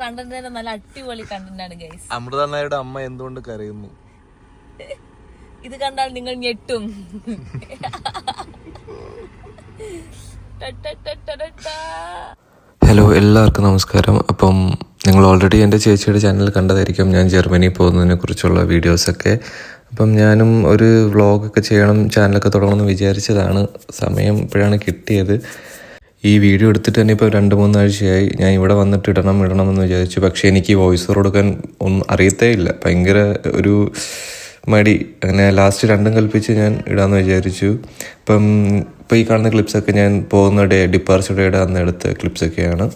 Content തന്നെ നല്ല അടിപൊളി കണ്ടന്റ് ആണ് ഗൈസ്. അമൃതണ്ണയുടെ അമ്മ എന്തുകൊണ്ട് കരയുന്നു? ഇത് കണ്ടാൽ നിങ്ങൾ ഞെട്ടും. ഹലോ, എല്ലാവർക്കും നമസ്കാരം. അപ്പം നിങ്ങൾ ഓൾറെഡി എൻ്റെ ചേച്ചിയുടെ ചാനൽ കണ്ടതായിരിക്കും ഞാൻ ജർമ്മനി പോകുന്നതിനെ കുറിച്ചുള്ള വീഡിയോസൊക്കെ. അപ്പം ഞാനും ഒരു വ്ളോഗൊക്കെ ചെയ്യണം, ചാനലൊക്കെ തുടങ്ങണമെന്ന് വിചാരിച്ചതാണ്. സമയം ഇപ്പോഴാണ് കിട്ടിയത്. ഈ വീഡിയോ എടുത്തിട്ട് തന്നെ ഇപ്പോൾ 2-3 ആഴ്ചയായി. ഞാൻ ഇവിടെ വന്നിട്ട് ഇടണമെന്ന് വിചാരിച്ചു. പക്ഷേ എനിക്ക് വോയിസ് ഓവർ കൊടുക്കാൻ ഒന്നും അറിയത്തേ ഇല്ല. ഭയങ്കര ഒരു മടി. അങ്ങനെ ലാസ്റ്റ് രണ്ടും കൽപ്പിച്ച് ഞാൻ ഇടാമെന്ന് വിചാരിച്ചു. ഇപ്പോൾ ഈ കാണുന്ന ക്ലിപ്സൊക്കെ ഞാൻ പോകുന്ന ഡിപ്പാർച്ചർ ഡേയുടെ അന്ന് എടുത്ത ക്ലിപ്സൊക്കെയാണ്.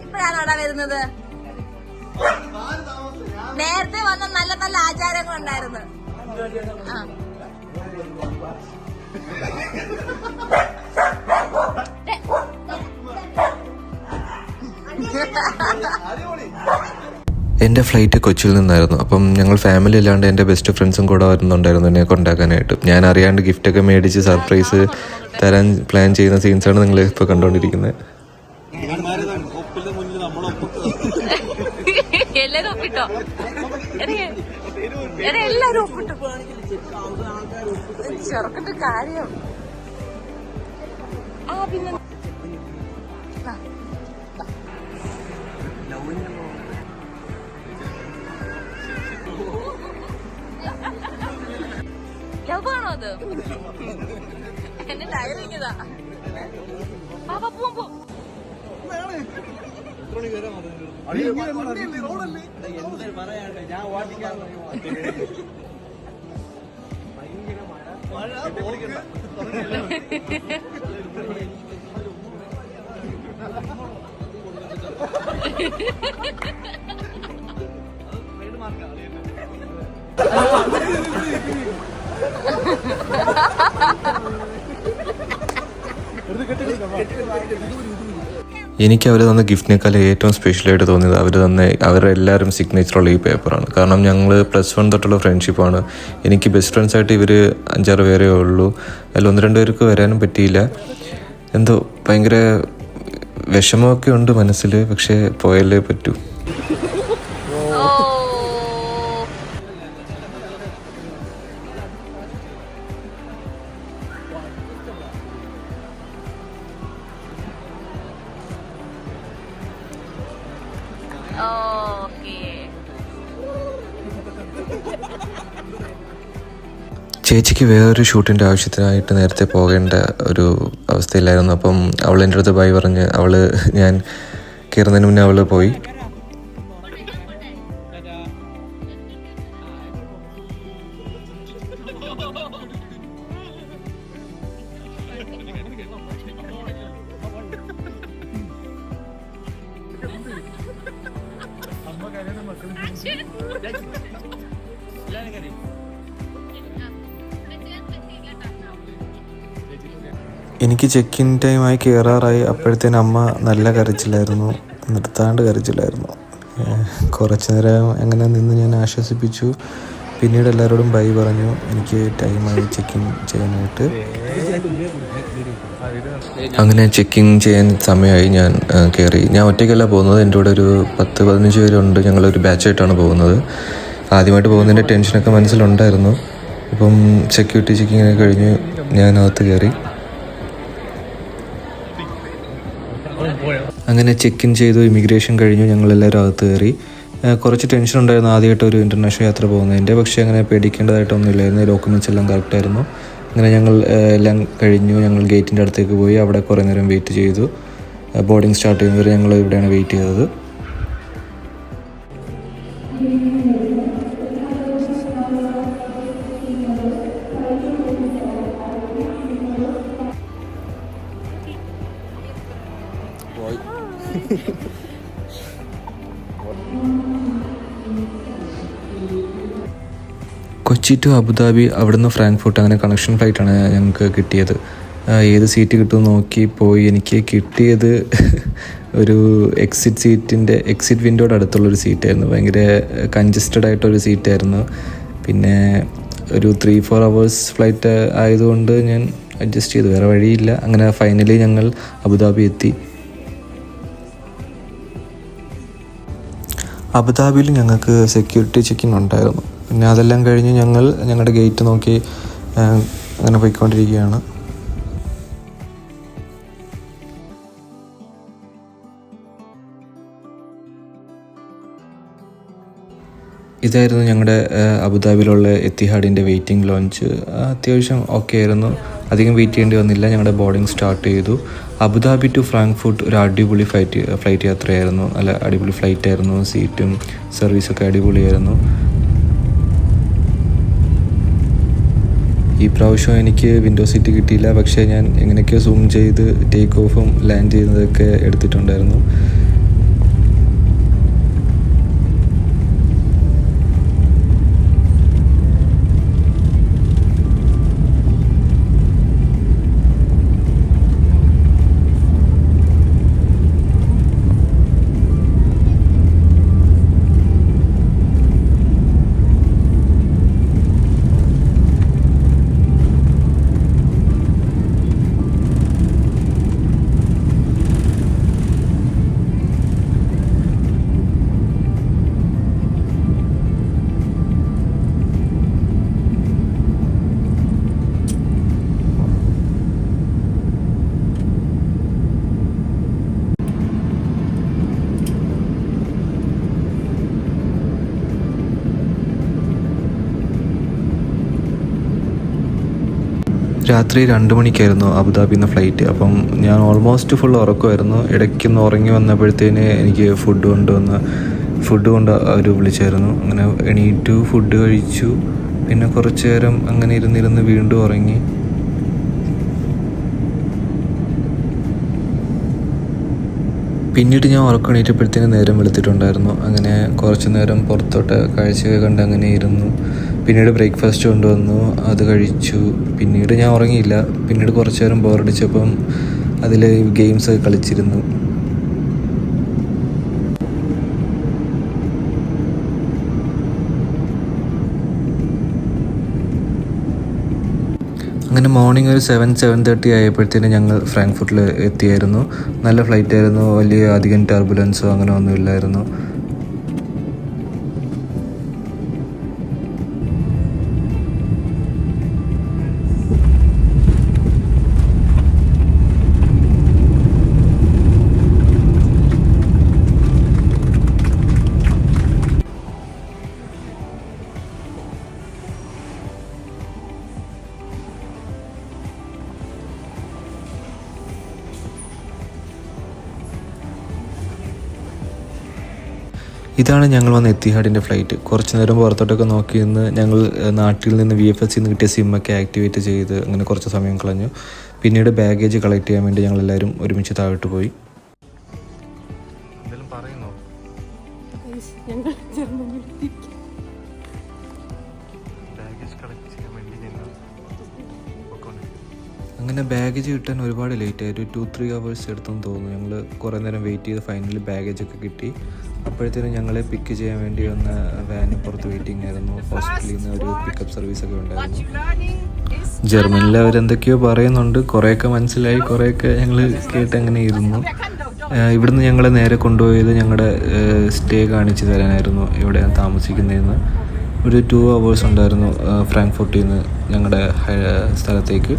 ഇപ്പഴാണ് അവിടെ വരുന്നത്. നേരത്തെ വന്ന നല്ല നല്ല ആചാരങ്ങൾ ഉണ്ടായിരുന്നു. എൻ്റെ ഫ്ലൈറ്റ് കൊച്ചിയിൽ നിന്നായിരുന്നു. അപ്പം ഞങ്ങൾ ഫാമിലി അല്ലാണ്ട് എൻ്റെ ബെസ്റ്റ് ഫ്രണ്ട്സും കൂടെ വരുന്നുണ്ടായിരുന്നു എന്നെ കൊണ്ടാക്കാനായിട്ട്. ഞാൻ അറിയാണ്ട് ഗിഫ്റ്റൊക്കെ മേടിച്ച് സർപ്രൈസ് തരാൻ പ്ലാൻ ചെയ്യുന്ന സീൻസാണ് നിങ്ങൾ ഇപ്പോൾ കണ്ടുകൊണ്ടിരിക്കുന്നത്. എല്ലാരും ഒപ്പിട്ടോ, എല്ലാരും ഒപ്പിട്ടോ. ചെറുക്കിട്ട് കാര്യം. പിന്നെ ലവാണോ അത്? എന്നെ ടയറിങ്ങതാ. പാപ്പ പോ. എനിക്ക് അവർ തന്ന ഗിഫ്റ്റിനേക്കാൾ ഏറ്റവും സ്പെഷ്യലായിട്ട് തോന്നിയത് അവരെല്ലാവരും സിഗ്നേച്ചറുള്ള ഈ പേപ്പറാണ്. കാരണം ഞങ്ങൾ +1 തൊട്ടുള്ള ഫ്രണ്ട്ഷിപ്പാണ്. എനിക്ക് ബെസ്റ്റ് ഫ്രണ്ട്സായിട്ട് ഇവർ 5-6 പേരേ ഉള്ളൂ. അതിൽ 1-2 പേർക്ക് വരാനും പറ്റിയില്ല. എന്തോ ഭയങ്കര വിഷമമൊക്കെ ഉണ്ട് മനസ്സിൽ. പക്ഷേ പോയല്ലേ പറ്റൂ. ചേച്ചിക്ക് വേറൊരു ഷൂട്ടിൻ്റെ ആവശ്യത്തിനായിട്ട് നേരത്തെ പോകേണ്ട ഒരു അവസ്ഥയിലായിരുന്നു. അപ്പം അവൾ എൻ്റെ അടുത്ത് ബൈ പറഞ്ഞ് ഞാൻ കയറുന്നതിന് മുന്നേ അവൾ പോയി. എനിക്ക് ചെക്ക് ഇൻ ടൈമായി കയറാറായി. അപ്പോഴത്തേനും അമ്മ നല്ല കരച്ചിലായിരുന്നു, നിർത്താണ്ട് കരച്ചിലായിരുന്നു. കുറച്ച് നേരം അങ്ങനെ നിന്ന് ഞാൻ ആശ്വസിപ്പിച്ചു. പിന്നീട് എല്ലാവരോടും ബൈ പറഞ്ഞു. എനിക്ക് ടൈമായി ചെക്ക് ഇൻ ചെയ്യാനായിട്ട്. അങ്ങനെ ചെക്കിങ് ചെയ്യാൻ സമയമായി. ഞാൻ കയറി. ഞാൻ ഒറ്റയ്ക്കല്ല പോകുന്നത്, എൻ്റെ കൂടെ ഒരു 10-15 പേരുണ്ട്. ഞങ്ങളൊരു ബാച്ചായിട്ടാണ് പോകുന്നത്. ആദ്യമായിട്ട് പോകുന്നതിൻ്റെ ടെൻഷനൊക്കെ മനസ്സിലുണ്ടായിരുന്നു. അപ്പം സെക്യൂരിറ്റി ചെക്കിങ്ങൊക്കെ കഴിഞ്ഞ് ഞാനകത്ത് കയറി. അങ്ങനെ ചെക്ക് ഇൻ ചെയ്തു. ഇമിഗ്രേഷൻ കഴിഞ്ഞു. ഞങ്ങളെല്ലാവരും അകത്ത് കയറി. കുറച്ച് ടെൻഷൻ ഉണ്ടായിരുന്നു ആദ്യമായിട്ട് ഒരു ഇൻ്റർനാഷണൽ യാത്ര പോകുന്നതിൻ്റെ. പക്ഷേ അങ്ങനെ പേടിക്കേണ്ടതായിട്ടൊന്നുമില്ലായിരുന്നു. ഡോക്യുമെൻറ്റ്സ് എല്ലാം കറക്റ്റായിരുന്നു. അങ്ങനെ ഞങ്ങൾ എല്ലാം കഴിഞ്ഞു. ഞങ്ങൾ ഗേറ്റിൻ്റെ അടുത്തേക്ക് പോയി. അവിടെ കുറേ നേരം വെയിറ്റ് ചെയ്തു. ബോർഡിങ് സ്റ്റാർട്ട് ചെയ്യുന്നവരെ ഞങ്ങൾ ഇവിടെയാണ് വെയിറ്റ് ചെയ്തത്. കൊച്ചി ടു അബുദാബി, അവിടുന്ന് ഫ്രാങ്ക്ഫർട്ട്, അങ്ങനെ കണക്ഷൻ ഫ്ലൈറ്റാണ് ഞങ്ങൾക്ക് കിട്ടിയത്. ഏത് സീറ്റ് കിട്ടുമെന്ന് നോക്കി പോയി. എനിക്ക് കിട്ടിയത് ഒരു എക്സിറ്റ് വിൻഡോയുടെ അടുത്തുള്ളൊരു സീറ്റായിരുന്നു. ഭയങ്കര കൺജസ്റ്റഡ് ആയിട്ടൊരു സീറ്റായിരുന്നു. പിന്നെ ഒരു 3-4 hours ഫ്ലൈറ്റ് ആയതുകൊണ്ട് ഞാൻ അഡ്ജസ്റ്റ് ചെയ്തു, വേറെ വഴിയില്ല. അങ്ങനെ ഫൈനലി ഞങ്ങൾ അബുദാബി എത്തി. അബുദാബിയിൽ ഞങ്ങൾക്ക് സെക്യൂരിറ്റി ചെക്കിങ് ഉണ്ടായിരുന്നു. പിന്നെ അതെല്ലാം കഴിഞ്ഞ് ഞങ്ങൾ ഞങ്ങളുടെ ഗേറ്റ് നോക്കി അങ്ങനെ പോയിക്കൊണ്ടിരിക്കുകയാണ്. ഇതായിരുന്നു ഞങ്ങളുടെ അബുദാബിയിലുള്ള എത്തിഹാഡിൻ്റെ വെയിറ്റിംഗ് ലോഞ്ച്. അത്യാവശ്യം ഓക്കെ ആയിരുന്നു, അധികം വെയിറ്റ് ചെയ്യേണ്ടി വന്നില്ല. ഞങ്ങളുടെ ബോർഡിങ് സ്റ്റാർട്ട് ചെയ്തു. അബുദാബി ടു ഫ്രാങ്ക്ഫർട്ട് ഒരു അടിപൊളി ഫ്ലൈറ്റ് യാത്രയായിരുന്നു. നല്ല അടിപൊളി ഫ്ലൈറ്റ് ആയിരുന്നു. സീറ്റും സർവീസൊക്കെ അടിപൊളിയായിരുന്നു. ഈ പ്രാവശ്യം എനിക്ക് വിൻഡോ സീറ്റ് കിട്ടിയില്ല, പക്ഷേ ഞാൻ എങ്ങനെയൊക്കെയോ സൂം ചെയ്ത് ടേക്ക് ഓഫും ലാൻഡ് ചെയ്യുന്നതൊക്കെ എടുത്തിട്ടുണ്ടായിരുന്നു. രാത്രി 2 മണിക്കായിരുന്നു അബുദാബിയിൽ നിന്ന് ഫ്ലൈറ്റ്. അപ്പം ഞാൻ ഓൾമോസ്റ്റ് ഫുൾ ഉറക്കമായിരുന്നു. ഇടയ്ക്കൊന്ന് ഉറങ്ങി വന്നപ്പോഴത്തേന് എനിക്ക് ഫുഡ് കൊണ്ട് അവർ വിളിച്ചായിരുന്നു. അങ്ങനെ എണീറ്റു, ഫുഡ് കഴിച്ചു. പിന്നെ കുറച്ച് നേരം അങ്ങനെ ഇരുന്നിരുന്ന് വീണ്ടും ഉറങ്ങി. പിന്നീട് ഞാൻ ഉറക്കം എണീറ്റപ്പോഴത്തേന് നേരം വെളുത്തിട്ടുണ്ടായിരുന്നു. അങ്ങനെ കുറച്ച് നേരം പുറത്തോട്ട് കാഴ്ചയൊക്കെ കണ്ട് അങ്ങനെ ഇരുന്നു. പിന്നീട് ബ്രേക്ക്ഫാസ്റ്റ് കൊണ്ടുവന്നു, അത് കഴിച്ചു. പിന്നീട് ഞാൻ ഉറങ്ങിയില്ല. പിന്നീട് കുറച്ച് നേരം ബോറടിച്ചപ്പം അതിൽ ഗെയിംസ് കളിച്ചിരുന്നു. അങ്ങനെ മോർണിംഗ് ഒരു 7-7:30 ആയപ്പോഴത്തേന് ഞങ്ങൾ ഫ്രാങ്ക്ഫർട്ടിൽ എത്തിയായിരുന്നു. നല്ല ഫ്ലൈറ്റ് ആയിരുന്നു, വലിയ അധികം ടർബുലൻസോ അങ്ങനെ ഒന്നുമില്ലായിരുന്നു. ഇതാണ് ഞങ്ങൾ വന്ന എത്തിഹാഡിൻ്റെ ഫ്ലൈറ്റ്. കുറച്ച് നേരം പുറത്തോട്ടൊക്കെ നോക്കി നിന്ന് ഞങ്ങൾ നാട്ടിൽ നിന്ന് VFS നിന്ന് കിട്ടിയ സിമ്മൊക്കെ ആക്ടിവേറ്റ് ചെയ്ത് അങ്ങനെ കുറച്ച് സമയം കളഞ്ഞു. പിന്നീട് ബാഗേജ് കളക്ട് ചെയ്യാൻ വേണ്ടി ഞങ്ങളെല്ലാവരും ഒരുമിച്ച് താഴോട്ട് പോയി. അങ്ങനെ ബാഗേജ് കിട്ടാൻ ഒരുപാട് ലേറ്റ് ആയി. 2-3 hours എടുത്തെന്ന് തോന്നുന്നു. ഞങ്ങൾ കുറേ നേരം വെയിറ്റ് ചെയ്ത് ഫൈനലി ബാഗേജൊക്കെ കിട്ടി. അപ്പോഴത്തേനും ഞങ്ങളെ പിക്ക് ചെയ്യാൻ വേണ്ടി വന്ന വാന് പുറത്ത് വെയിറ്റിംഗ് ആയിരുന്നു. ഹോസ്പിറ്റലിൽ നിന്ന് ഒരു പിക്കപ്പ് സർവീസൊക്കെ ഉണ്ടായിരുന്നു. ജർമ്മനിൽ അവരെന്തൊക്കെയോ പറയുന്നുണ്ട്, കുറേയൊക്കെ മനസ്സിലായി, കുറേയൊക്കെ ഞങ്ങൾ കേട്ട് അങ്ങനെ ഇരുന്നു. ഇവിടുന്ന് ഞങ്ങളെ നേരെ കൊണ്ടുപോയത് ഞങ്ങളുടെ സ്റ്റേ കാണിച്ചു തരാനായിരുന്നു, എവിടെയാണ് താമസിക്കുന്നതെന്ന്. ഒരു 2 hours ഉണ്ടായിരുന്നു ഫ്രാങ്ക്ഫർട്ടിൽ നിന്ന് ഞങ്ങളുടെ സ്ഥലത്തേക്ക്.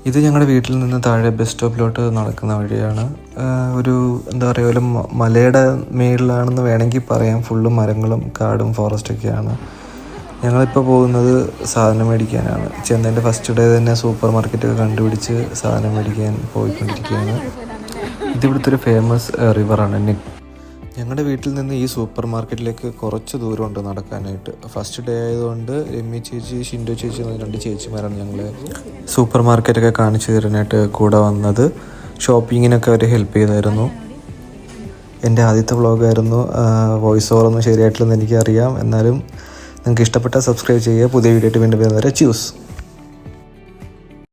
ഇത് ഞങ്ങളുടെ വീട്ടിൽ നിന്ന് താഴെ ബസ് സ്റ്റോപ്പിലോട്ട് നടക്കുന്ന വഴിയാണ്. ഒരു എന്താ പറയുക, ഒരു മലയുടെ മേളിലാണെന്ന് വേണമെങ്കിൽ പറയാം. ഫുള്ളും മരങ്ങളും കാടും ഫോറസ്റ്റൊക്കെയാണ്. ഞങ്ങളിപ്പോൾ പോകുന്നത് സാധനം മേടിക്കാനാണ്. ചെന്നതിൻ്റെ ഫസ്റ്റ് ഡേ തന്നെ സൂപ്പർ മാർക്കറ്റൊക്കെ കണ്ടുപിടിച്ച് സാധനം മേടിക്കാൻ പോയിക്കൊണ്ടിരിക്കുകയാണ്. ഇതിവിടുത്തെ ഒരു ഫേമസ് റിവറാണ്. ഞങ്ങളുടെ വീട്ടിൽ നിന്ന് ഈ സൂപ്പർ മാർക്കറ്റിലേക്ക് കുറച്ച് ദൂരമുണ്ട് നടക്കാനായിട്ട്. ഫസ്റ്റ് ഡേ ആയതുകൊണ്ട് രമ്യ ചേച്ചി, ഷിൻഡോ ചേച്ചി എന്ന 2 ചേച്ചിമാരാണ് ഞങ്ങളെ സൂപ്പർ മാർക്കറ്റൊക്കെ കാണിച്ചു തരാനായിട്ട് കൂടെ വന്നത്. ഷോപ്പിങ്ങിനൊക്കെ അവർ ഹെൽപ്പ് ചെയ്തായിരുന്നു. എൻ്റെ ആദ്യത്തെ വ്ളോഗായിരുന്നു. വോയിസ് ഓവറൊന്നും ശരിയായിട്ടില്ലെന്ന് എനിക്കറിയാം. എന്നാലും നിങ്ങൾക്ക് ഇഷ്ടപ്പെട്ടാൽ സബ്സ്ക്രൈബ് ചെയ്യുക. പുതിയ വീഡിയോ ആയിട്ട് വീണ്ടും വരുന്നവരെ ചൂസ്.